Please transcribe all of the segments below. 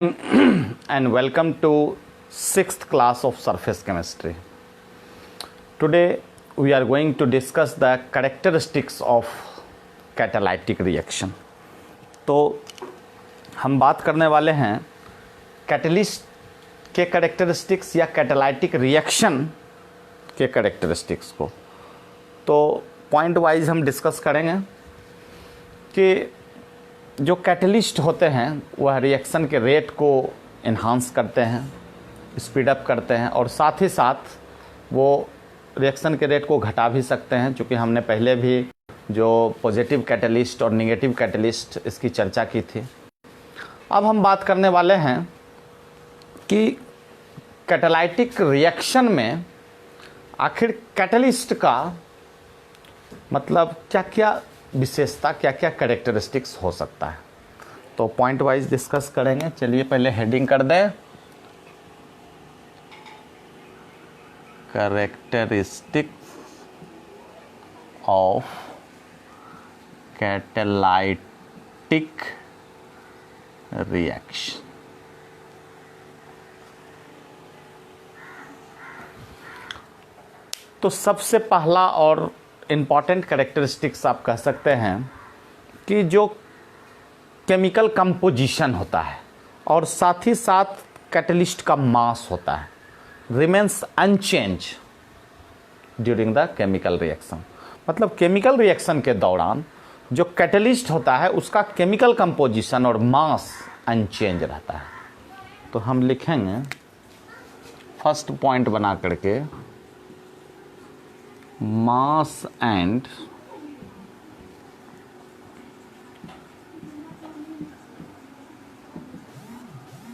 And welcome to 6th class of surface chemistry. Today we are going to discuss the characteristics of catalytic reaction. तो हम बात करने वाले हैं catalyst के कैरेक्टरिस्टिक्स या कैटालाइटिक रिएक्शन के कैरेक्टरिस्टिक्स को। तो पॉइंट वाइज हम डिस्कस करेंगे कि जो कैटलिस्ट होते हैं वह रिएक्शन के रेट को इन्हांस करते हैं, स्पीड अप करते हैं और साथ ही साथ वो रिएक्शन के रेट को घटा भी सकते हैं, क्योंकि हमने पहले भी जो पॉजिटिव कैटलिस्ट और नेगेटिव कैटलिस्ट इसकी चर्चा की थी। अब हम बात करने वाले हैं कि कैटालाइटिक रिएक्शन में आखिर कैटलिस्ट का मतलब क्या क्या विशेषता, क्या क्या कैरेक्टरिस्टिक्स हो सकता है। तो पॉइंट वाइज डिस्कस करेंगे। चलिए पहले हेडिंग कर दें, कैरेक्टरिस्टिक्स ऑफ कैटालाइटिक रिएक्शन। तो सबसे पहला और इम्पॉर्टेंट कैरेक्टरिस्टिक्स आप कह सकते हैं कि जो केमिकल कंपोजिशन होता है और साथ ही साथ कैटलिस्ट का मास होता है remains unchanged during the chemical reaction. मतलब केमिकल रिएक्शन के दौरान जो कैटलिस्ट होता है उसका केमिकल कंपोजिशन और मास अनचेंज रहता है। तो हम लिखेंगे फर्स्ट पॉइंट बना करके mass and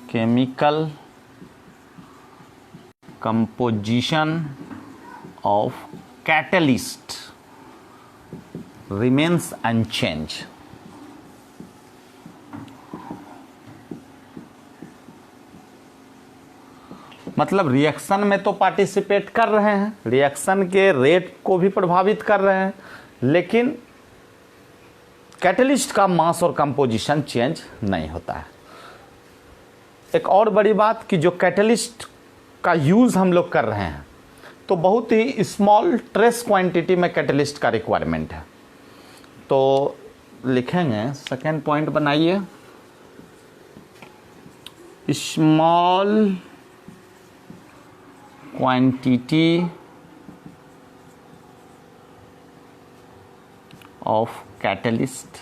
chemical composition of catalyst remains unchanged. मतलब रिएक्शन में तो पार्टिसिपेट कर रहे हैं, रिएक्शन के रेट को भी प्रभावित कर रहे हैं, लेकिन कैटलिस्ट का मास और कंपोजिशन चेंज नहीं होता है। एक और बड़ी बात कि जो कैटलिस्ट का यूज़ हम लोग कर रहे हैं तो बहुत ही स्मॉल ट्रेस क्वांटिटी में कैटलिस्ट का रिक्वायरमेंट है। तो लिखेंगे सेकेंड पॉइंट बनाइए, small quantity of catalyst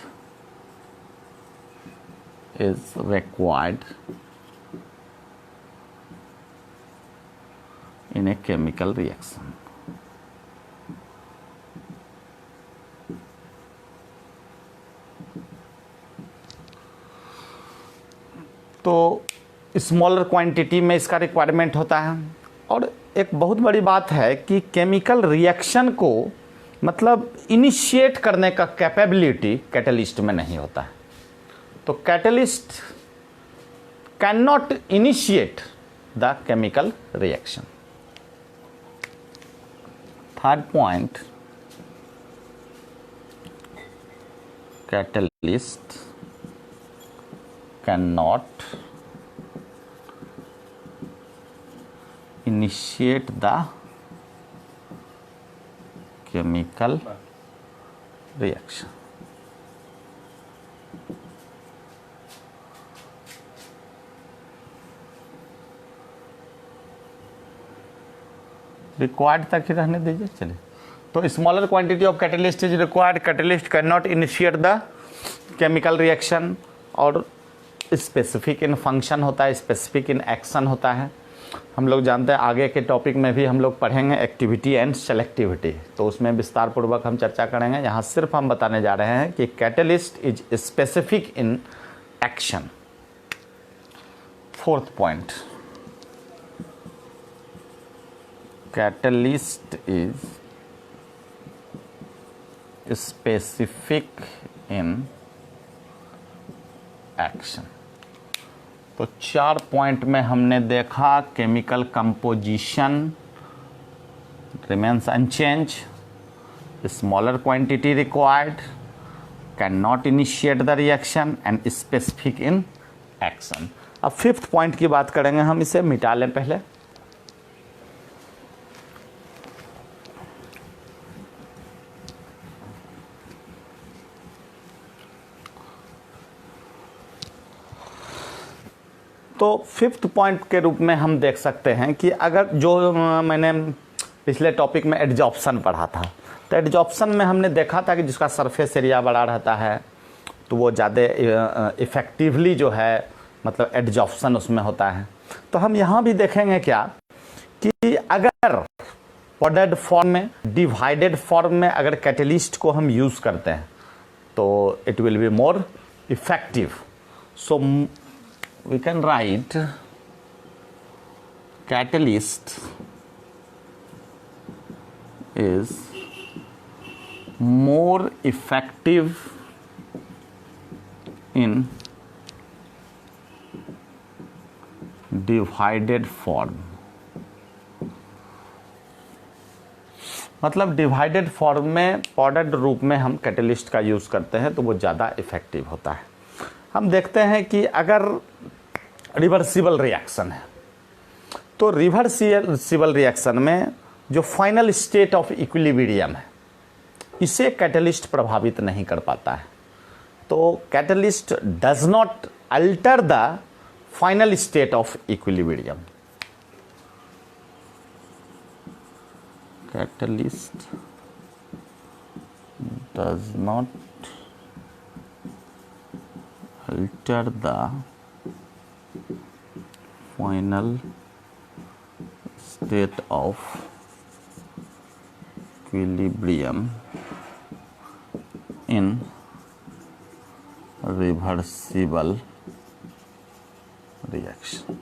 is required in a chemical reaction. तो स्मॉलर क्वांटिटी में इसका रिक्वायरमेंट होता है। और एक बहुत बड़ी बात है कि केमिकल रिएक्शन को मतलब इनिशिएट करने का कैपेबिलिटी कैटलिस्ट में नहीं होता है। तो catalyst can not initiate the chemical reaction. Third point, catalyst can not initiate the chemical reaction. Required तक ही रहने दीजिए। चलिए, तो smaller quantity of catalyst is required, catalyst can not initiate the chemical reaction, और स्पेसिफिक इन फंक्शन होता है, specific in action होता है। हम लोग जानते हैं आगे के टॉपिक में भी हम लोग पढ़ेंगे एक्टिविटी एंड सेलेक्टिविटी, तो उसमें विस्तार पूर्वक हम चर्चा करेंगे। यहाँ सिर्फ हम बताने जा रहे हैं कि catalyst is specific in action. Fourth point, catalyst is specific in action. तो 4 पॉइंट में हमने देखा chemical composition remains unchanged, smaller quantity required, cannot initiate the reaction and specific in action. अब फिफ्थ पॉइंट की बात करेंगे हम, इसे मिटा लें पहले। तो फिफ्थ पॉइंट के रूप में हम देख सकते हैं कि अगर जो मैंने पिछले टॉपिक में एडजॉर्प्शन पढ़ा था, तो एडजॉर्प्शन में हमने देखा था कि जिसका सरफेस एरिया बड़ा रहता है तो वो ज़्यादा इफ़ेक्टिवली जो है मतलब एडजॉर्प्शन उसमें होता है। तो हम यहाँ भी देखेंगे क्या कि अगर पॉडेड फॉर्म में, डिवाइडेड फॉर्म में अगर कैटलिस्ट को हम यूज़ करते हैं तो it will be more effective. So we can write catalyst is more effective in divided form। मतलब डिवाइडेड फॉर्म में पाउडर्ड रूप में हम कैटलिस्ट का यूज़ करते हैं तो वो ज़्यादा इफेक्टिव होता है। हम देखते हैं कि अगर रिवर्सिबल रिएक्शन है तो रिवर्सिबल रिएक्शन में जो फाइनल स्टेट ऑफ इक्विलिब्रियम है इसे कैटलिस्ट प्रभावित नहीं कर पाता है। तो catalyst does not alter the final state of equilibrium. Catalyst does not alter the final state of equilibrium in reversible reaction।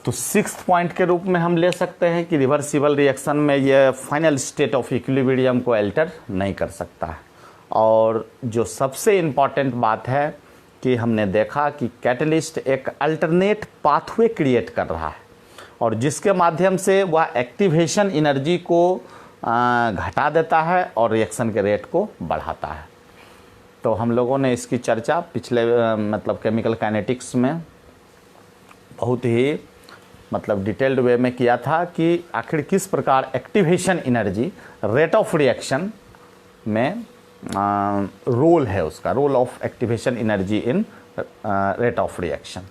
तो सिक्स्थ पॉइंट के रूप में हम ले सकते हैं कि रिवर्सिबल रिएक्शन में ये फाइनल स्टेट ऑफ इक्विलिब्रियम को अल्टर नहीं कर सकता है। और जो सबसे इम्पॉर्टेंट बात है कि हमने देखा कि कैटलिस्ट एक अल्टरनेट पाथवे क्रिएट कर रहा है और जिसके माध्यम से वह एक्टिवेशन एनर्जी को घटा देता है और रिएक्शन के रेट को बढ़ाता है। तो हम लोगों ने इसकी चर्चा पिछले मतलब केमिकल काइनेटिक्स में बहुत ही मतलब डिटेल्ड वे में किया था कि आखिर किस प्रकार activation energy rate of reaction में रोल है, उसका role of activation energy in rate of reaction.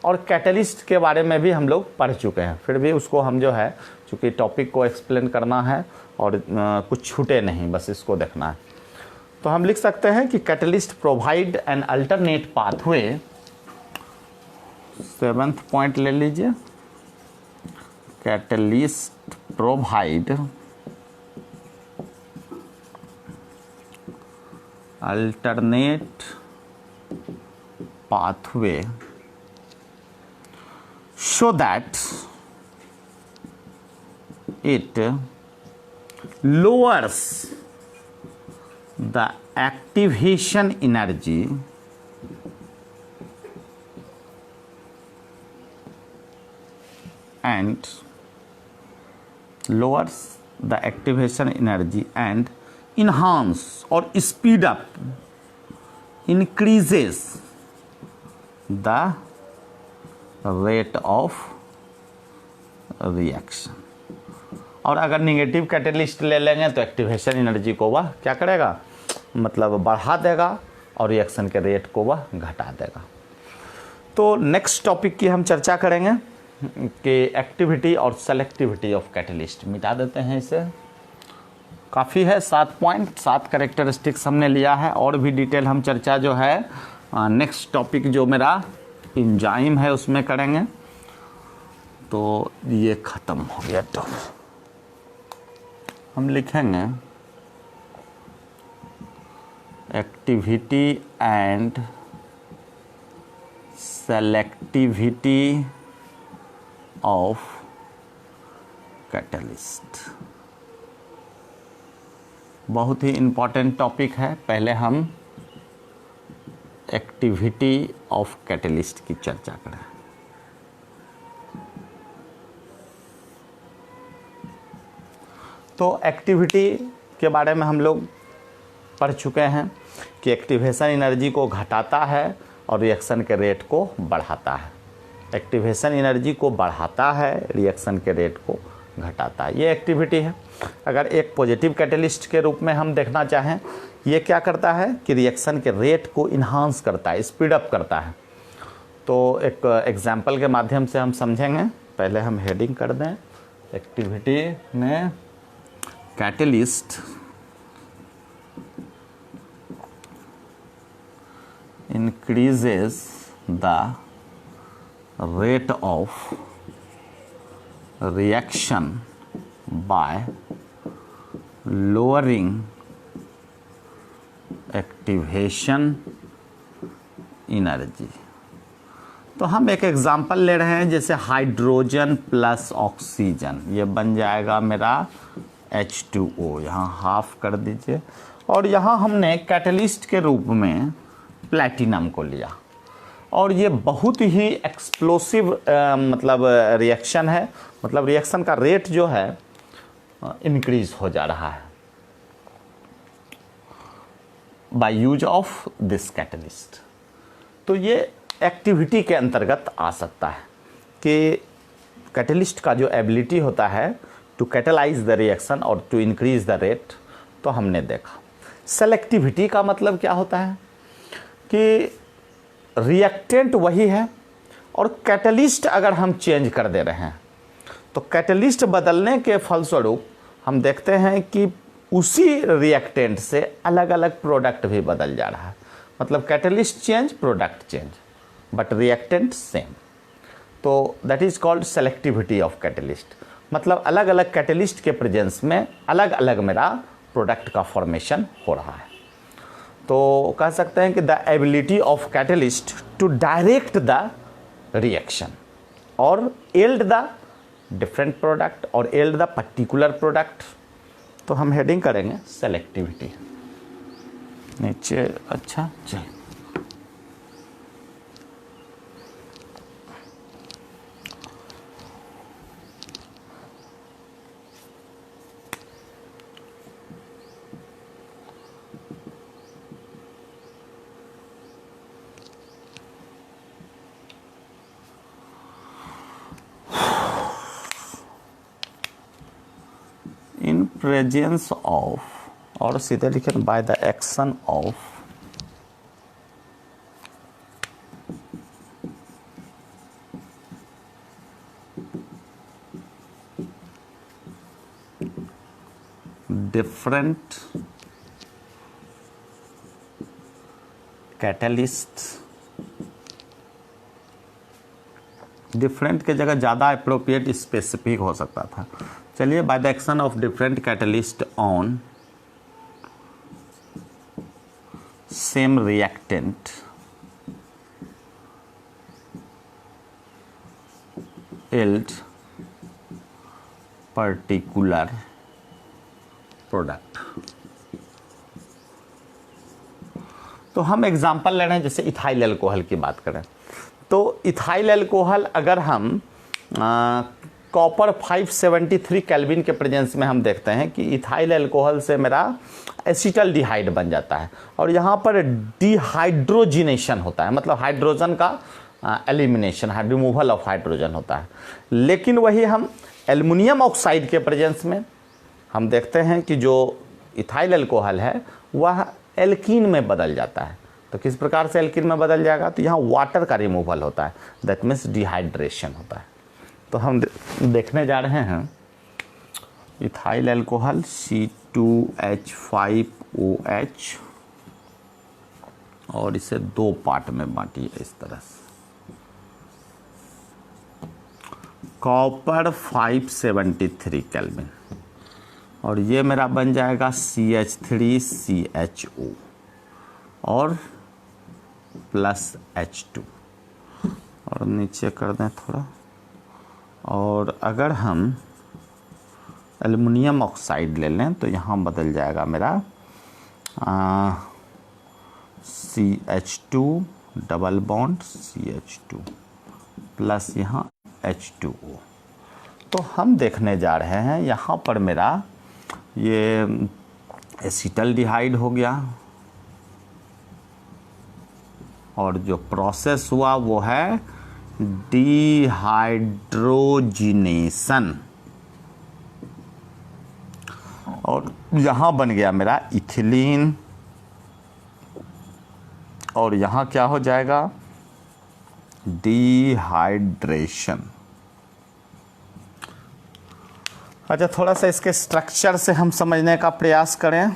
और कैटलिस्ट के बारे में भी हम लोग पढ़ चुके हैं, फिर भी उसको हम जो है चूँकि टॉपिक को एक्सप्लेन करना है और कुछ छूटे नहीं, बस इसको देखना है। तो हम लिख सकते हैं कि catalyst provide an alternate pathway. Seventh point ले लीजिए, catalyst provide alternate pathway so that it lowers the activation energy and enhance or speed up, increases the rate of reaction। और अगर निगेटिव कैटलिस्ट ले लेंगे तो एक्टिवेशन एनर्जी को वह क्या करेगा, मतलब बढ़ा देगा और रिएक्शन के रेट को वह घटा देगा। तो नेक्स्ट टॉपिक की हम चर्चा करेंगे कि एक्टिविटी और सेलेक्टिविटी ऑफ कैटलिस्ट। मिटा देते हैं इसे, काफ़ी है 7 पॉइंट, 7 कैरेक्टरिस्टिक्स हमने लिया है। और भी डिटेल हम चर्चा जो है नेक्स्ट टॉपिक जो मेरा एंजाइम है उसमें करेंगे। तो ये ख़त्म हो गया। तो हम लिखेंगे activity and selectivity of catalyst. बहुत ही इम्पॉर्टेंट टॉपिक है। पहले हम एक्टिविटी ऑफ कैटलिस्ट की चर्चा करें। तो एक्टिविटी के बारे में हम लोग पढ़ चुके हैं कि एक्टिवेशन एनर्जी को घटाता है और रिएक्शन के रेट को बढ़ाता है। एक्टिवेशन एनर्जी को बढ़ाता है, रिएक्शन के रेट को घटाता है। ये एक्टिविटी है। अगर एक पॉजिटिव कैटलिस्ट के रूप में हम देखना चाहें, ये क्या करता है कि रिएक्शन के रेट को इन्हांस करता है, स्पीड अप करता है। तो एक एग्जाम्पल के माध्यम से हम समझेंगे। पहले हम हेडिंग कर दें, एक्टिविटी में catalyst increases the rate of reaction by lowering activation energy। तो हम एक एग्जांपल ले रहे हैं, जैसे हाइड्रोजन प्लस ऑक्सीजन, ये बन जाएगा मेरा H2O, यहाँ हाफ कर दीजिए। और यहाँ हमने कैटलिस्ट के रूप में प्लैटिनम को लिया, और ये बहुत ही एक्सप्लोसिव मतलब रिएक्शन है, मतलब रिएक्शन का रेट जो है इंक्रीज हो जा रहा है by use of this catalyst. तो ये एक्टिविटी के अंतर्गत आ सकता है कि कैटलिस्ट का जो एबिलिटी होता है टू कैटलाइज द रिएक्शन और टू इंक्रीज द रेट, तो हमने देखा। सेलेक्टिविटी का मतलब क्या होता है कि रिएक्टेंट वही है और कैटलिस्ट अगर हम चेंज कर दे रहे हैं, तो कैटलिस्ट बदलने के फलस्वरूप हम देखते हैं कि उसी रिएक्टेंट से अलग अलग प्रोडक्ट भी बदल जा रहा है। मतलब catalyst change, product change, but reactant same. तो that is called selectivity of catalyst. मतलब अलग अलग कैटलिस्ट के प्रेजेंस में अलग अलग मेरा प्रोडक्ट का फॉर्मेशन हो रहा है। तो कह सकते हैं कि the ability of catalyst to direct the reaction और एल्ड द डिफरेंट प्रोडक्ट और एल्ड द पर्टिकुलर प्रोडक्ट। तो हम हेडिंग करेंगे सेलेक्टिविटी नीचे। अच्छा चलिए, इन प्रेजेंस ऑफ, और सीधे लिखे by the action of different catalyst. Different के जगह ज़्यादा अप्रोप्रिएट स्पेसिफिक हो सकता था। चलिए, by the action of different catalyst on same reactant yield particular product. तो हम एग्जांपल ले रहे हैं, जैसे इथाइल अल्कोहल की बात करें तो इथाइल अल्कोहल अगर हम कॉपर 573 केल्विन के प्रेजेंस में हम देखते हैं कि इथाइल अल्कोहल से मेरा एसिटल्डिहाइड बन जाता है, और यहाँ पर डिहाइड्रोजिनेशन होता है, मतलब हाइड्रोजन का एलिमिनेशन, रिमूवल ऑफ हाइड्रोजन होता है। लेकिन वही हम एल्युमिनियम ऑक्साइड के प्रेजेंस में हम देखते हैं कि जो इथाइल अल्कोहल है वह एल्कीन में बदल जाता है। तो किस प्रकार से एल्कीन में बदल जाएगा, तो यहाँ वाटर का रिमूवल होता है, दैट मीन्स डिहाइड्रेशन होता है। तो हम देखने जा रहे हैं इथाइल अल्कोहल C2H5OH, और इसे दो पार्ट में बांटिए इस तरह से। कॉपर 573 केल्विन, और ये मेरा बन जाएगा CH3CHO और प्लस H2, और नीचे कर दें थोड़ा। और अगर हम एल्युमिनियम ऑक्साइड ले लें तो यहाँ बदल जाएगा मेरा CH2 double bond CH2 plus यहाँ H2O। तो हम देखने जा रहे हैं यहाँ पर मेरा ये एसिटल्डिहाइड हो गया, और जो प्रोसेस हुआ वो है डिहाइड्रोजिनेशन, और यहाँ बन गया मेरा इथिलीन, और यहाँ क्या हो जाएगा, डिहाइड्रेशन। अच्छा, थोड़ा सा इसके स्ट्रक्चर से हम समझने का प्रयास करें।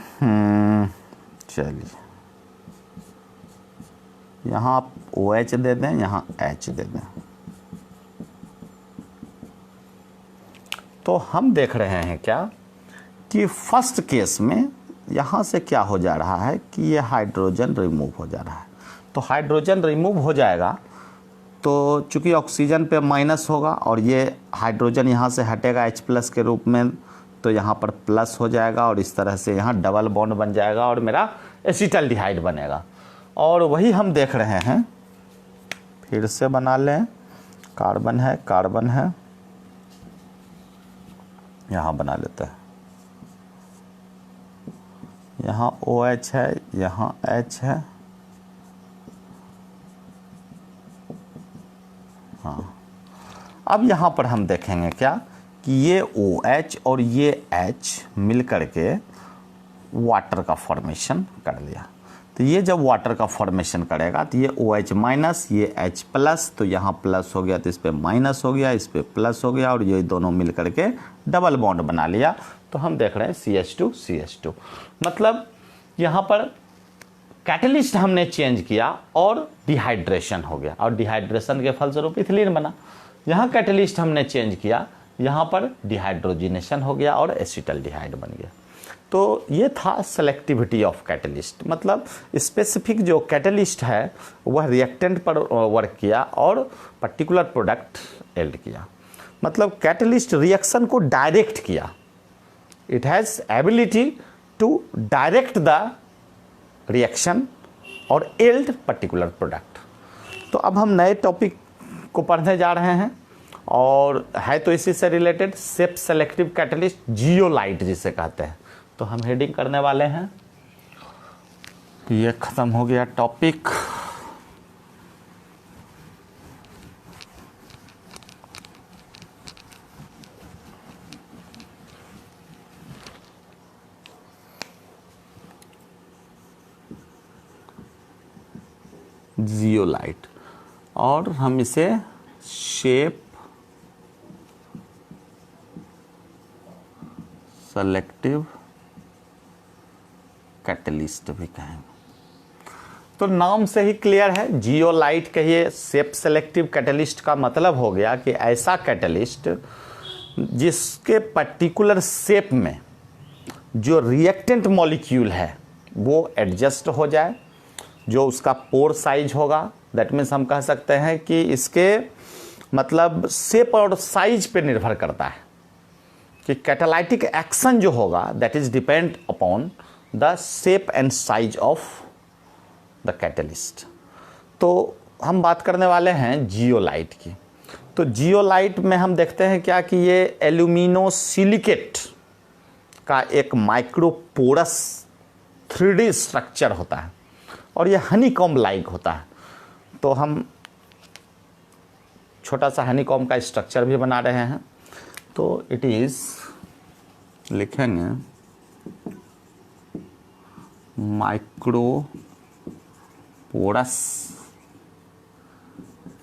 चलिए, यहाँ आप OH दे दें, यहाँ H दे दें। तो हम देख रहे हैं क्या कि फर्स्ट केस में यहाँ से क्या हो जा रहा है कि ये हाइड्रोजन रिमूव हो जा रहा है। तो हाइड्रोजन रिमूव हो जाएगा तो चूंकि ऑक्सीजन पे माइनस होगा और ये हाइड्रोजन यहाँ से हटेगा H+ के रूप में, तो यहाँ पर प्लस हो जाएगा और इस तरह से यहाँ डबल बॉन्ड बन जाएगा और मेरा एसिटाल्डिहाइड बनेगा। और वही हम देख रहे हैं, फिर से बना लें, कार्बन है, कार्बन है, यहाँ बना लेते हैं, यहाँ OH है, यहाँ H है, हाँ। अब यहाँ पर हम देखेंगे क्या कि ये OH और ये H मिल करके वाटर का फॉर्मेशन कर लिया। तो ये जब वाटर का फॉर्मेशन करेगा तो ये OH-, ये H+, तो यहाँ प्लस हो गया तो इस पर माइनस हो गया, इस पर प्लस हो गया, और ये दोनों मिल करके डबल बॉन्ड बना लिया। तो हम देख रहे हैं CH2 CH2, मतलब यहाँ पर कैटलिस्ट हमने चेंज किया और डिहाइड्रेशन हो गया, और डिहाइड्रेशन के फलस्वरूप इथिलीन बना। यहाँ कैटलिस्ट हमने चेंज किया, यहाँ पर डिहाइड्रोजिनेशन हो गया और एसिटाल्डिहाइड बन गया। तो ये था सेलेक्टिविटी ऑफ कैटलिस्ट, मतलब स्पेसिफिक जो कैटलिस्ट है वह रिएक्टेंट पर वर्क किया और पर्टिकुलर प्रोडक्ट एल्ड किया। मतलब कैटलिस्ट रिएक्शन को डायरेक्ट किया, it has ability to direct the reaction और एल्ड पर्टिकुलर प्रोडक्ट। तो अब हम नए टॉपिक को पढ़ने जा रहे हैं और है तो इसी से रिलेटेड, सेप सेलेक्टिव कैटलिस्ट, जियोलाइट जिसे कहते हैं। तो हम हेडिंग करने वाले हैं, ये खत्म हो गया टॉपिक। जियोलाइट, और हम इसे शेप सेलेक्टिव कैटलिस्ट भी कहेंगे। तो नाम से ही क्लियर है, जियोलाइट कहिए, शेप सेलेक्टिव कैटलिस्ट का मतलब हो गया कि ऐसा कैटलिस्ट जिसके पर्टिकुलर शेप में जो रिएक्टेंट मॉलिक्यूल है वो एडजस्ट हो जाए, जो उसका पोर साइज होगा। दैट मीन्स हम कह सकते हैं कि इसके मतलब शेप और साइज पे निर्भर करता है कि कैटालाइटिक एक्शन जो होगा that is depend upon the shape and size of the catalyst. तो हम बात करने वाले हैं जियोलाइट की। तो जियोलाइट में हम देखते हैं क्या कि ये एल्यूमिनोसिलिकेट का एक माइक्रोपोरस 3D स्ट्रक्चर होता है और ये हनीकॉम्ब लाइक होता है। तो हम छोटा सा हनीकॉम्ब का स्ट्रक्चर भी बना रहे हैं। तो इट इज लिखेंगे microporous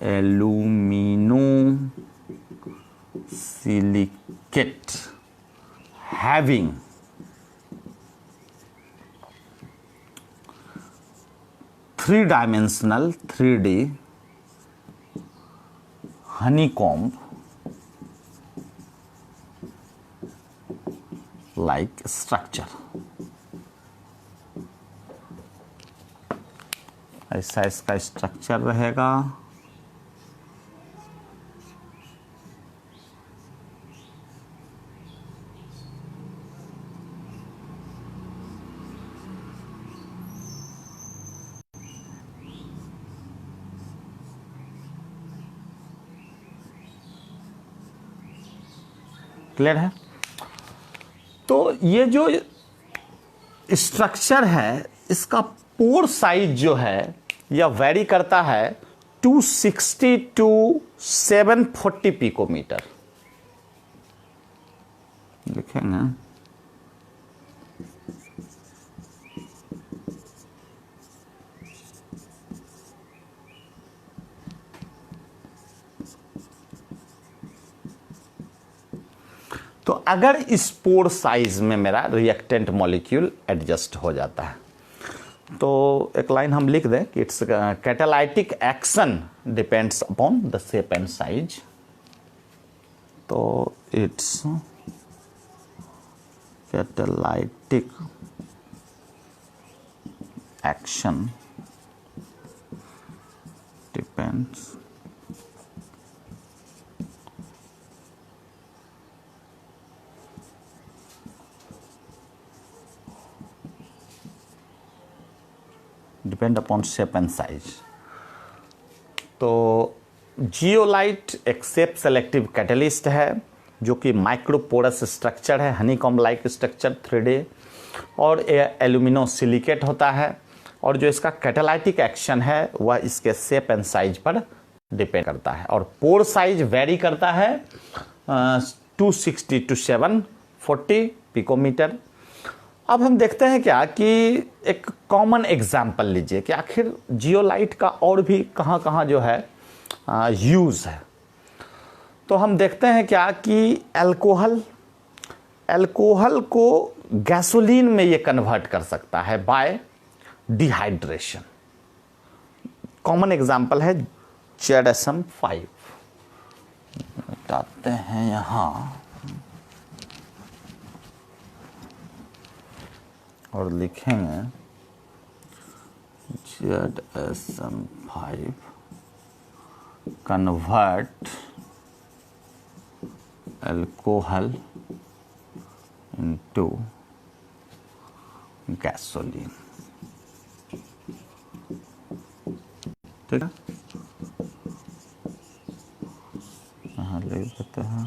aluminosilicate having three-dimensional 3D honeycomb like structure। ऐसा इसका स्ट्रक्चर रहेगा। क्लियर है? तो ये जो स्ट्रक्चर है इसका पोर साइज जो है यह वेरी करता है 260 टू 740 पिकोमीटर। लिखेंगे तो अगर इस पोर साइज में मेरा रिएक्टेंट मॉलिक्यूल एडजस्ट हो जाता है तो एक लाइन हम लिख दें कि it's catalytic action depends upon the shape and size. तो it's catalytic action depends depend upon shape and size. तो जियोलाइट एक शेप सेलेक्टिव कैटलिस्ट है जो कि माइक्रोपोरस स्ट्रक्चर है, हनीकॉम्ब लाइक स्ट्रक्चर 3D, और एल्यूमिनो सिलिकेट होता है, और जो इसका कैटालाइटिक एक्शन है वह इसके शेप एंड साइज पर डिपेंड करता है। और पोर साइज वेरी करता है 260 टू 740 पिकोमीटर। अब हम देखते हैं क्या कि एक कॉमन एग्जाम्पल लीजिए कि आखिर जियोलाइट का और भी कहाँ कहाँ जो है यूज़ है। तो हम देखते हैं क्या कि अल्कोहल को गैसोलीन में ये कन्वर्ट कर सकता है बाय डिहाइड्रेशन। कॉमन एग्जाम्पल है ZSM-5। बताते हैं यहाँ और लिखेंगे ZSM-5 convert alcohol into gasoline. ठीक है, यहाँ लिख देते हैं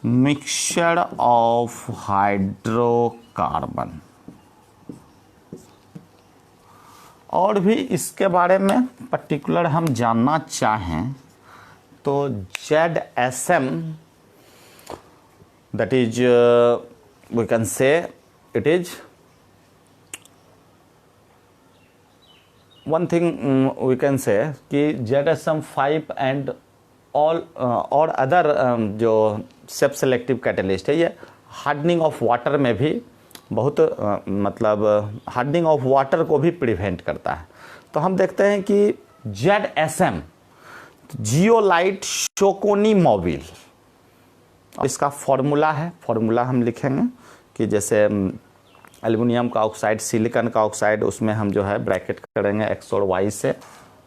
मिक्सचर ऑफ हाइड्रोकार्बन। और भी इसके बारे में पर्टिकुलर हम जानना चाहें तो ZSM, that is we can say it is one thing we can say कि ZSM-5 एंड ऑल और अदर जो सेप सेलेक्टिव कैटलिस्ट है ये हार्डनिंग ऑफ वाटर में भी बहुत मतलब हार्डनिंग ऑफ वाटर को भी प्रिवेंट करता है। तो हम देखते हैं कि ZSM जियोलाइट शोकोनी मोबिल, इसका फॉर्मूला है, फॉर्मूला हम लिखेंगे कि जैसे एल्युमिनियम का ऑक्साइड, सिलिकॉन का ऑक्साइड, उसमें हम जो है ब्रैकेट करेंगे X और Y से,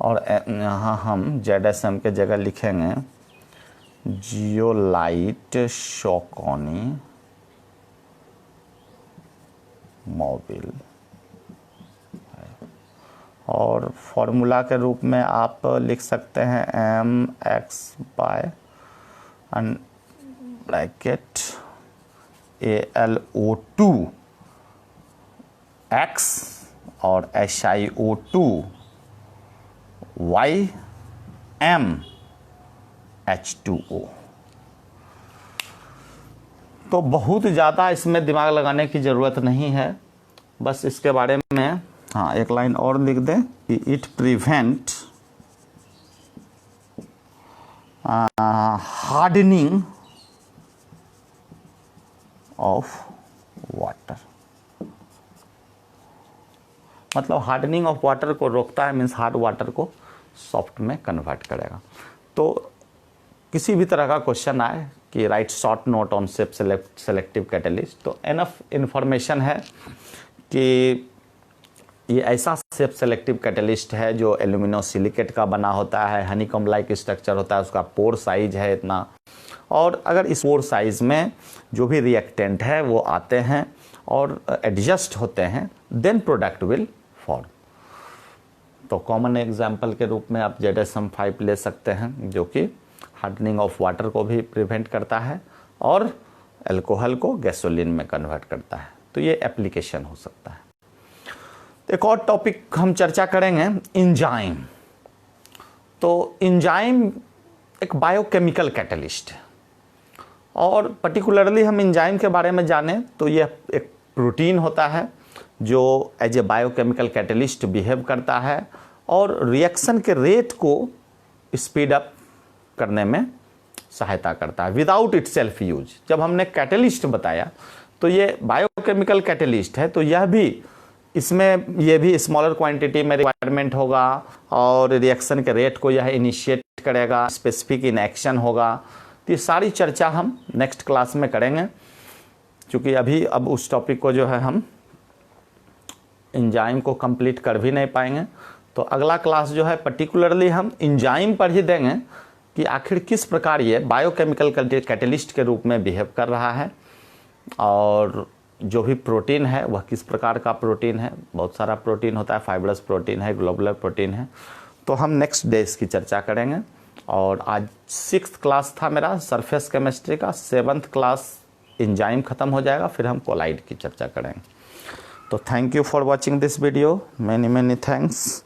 और यहाँ हम ZSM के जगह लिखेंगे जियोलाइट शोकोनी मोबिल। और फॉर्मूला के रूप में आप लिख सकते हैं mx bye bracket AlO2 x और HiO2 y m H2O। तो बहुत ज़्यादा इसमें दिमाग लगाने की ज़रूरत नहीं है, बस इसके बारे में हाँ एक लाइन और लिख दें कि it prevent hardening of water. मतलब हार्डनिंग ऑफ वाटर को रोकता है, मीन्स हार्ड वाटर को सॉफ्ट में कन्वर्ट करेगा। तो किसी भी तरह का क्वेश्चन आए कि right short note on shape selective catalyst, तो एनफ इंफॉर्मेशन है कि ये ऐसा सेप सेलेक्टिव कैटलिस्ट है जो एल्यूमिनो सिलिकेट का बना होता है, हनीकॉम्ब लाइक स्ट्रक्चर होता है, उसका पोर साइज है इतना, और अगर इस पोर साइज में जो भी रिएक्टेंट है वो आते हैं और एडजस्ट होते हैं, देन प्रोडक्ट विल फॉर्म। तो कॉमन एग्जांपल के रूप में आप ZSM-5 ले सकते हैं जो कि हार्डनिंग ऑफ वाटर को भी प्रिवेंट करता है और अल्कोहल को गैसोलीन में कन्वर्ट करता है। तो ये एप्लीकेशन हो सकता है। तो एक और टॉपिक हम चर्चा करेंगे, एंजाइम। तो एंजाइम एक बायोकेमिकल कैटलिस्ट है और पर्टिकुलरली हम एंजाइम के बारे में जानें तो यह एक प्रोटीन होता है जो as a biochemical catalyst behave करता है और रिएक्शन के रेट को स्पीड अप करने में सहायता करता है विदाउट इटसेल्फ यूज। जब हमने कैटलिस्ट बताया तो ये बायोकेमिकल कैटलिस्ट है, तो यह भी इसमें ये भी स्मॉलर क्वांटिटी में रिक्वायरमेंट होगा और रिएक्शन के रेट को यह इनिशिएट करेगा, स्पेसिफिक इन एक्शन होगा। तो ये सारी चर्चा हम नेक्स्ट क्लास में करेंगे, क्योंकि अभी अब उस टॉपिक को जो है हम एंजाइम को कंप्लीट कर भी नहीं पाएंगे। तो अगला क्लास जो है पर्टिकुलरली हम एंजाइम पर ही देंगे कि आखिर किस प्रकार ये बायोकेमिकल कैटलिस्ट के रूप में बिहेव कर रहा है और जो भी प्रोटीन है वह किस प्रकार का प्रोटीन है। बहुत सारा प्रोटीन होता है, फाइब्रस प्रोटीन है, ग्लोबुलर प्रोटीन है। तो हम नेक्स्ट डे इसकी चर्चा करेंगे। और आज 6th क्लास था मेरा सरफेस केमिस्ट्री का, 7th क्लास एंजाइम ख़त्म हो जाएगा, फिर हम कोलाइड की चर्चा करेंगे। तो thank you for watching this video, many thanks.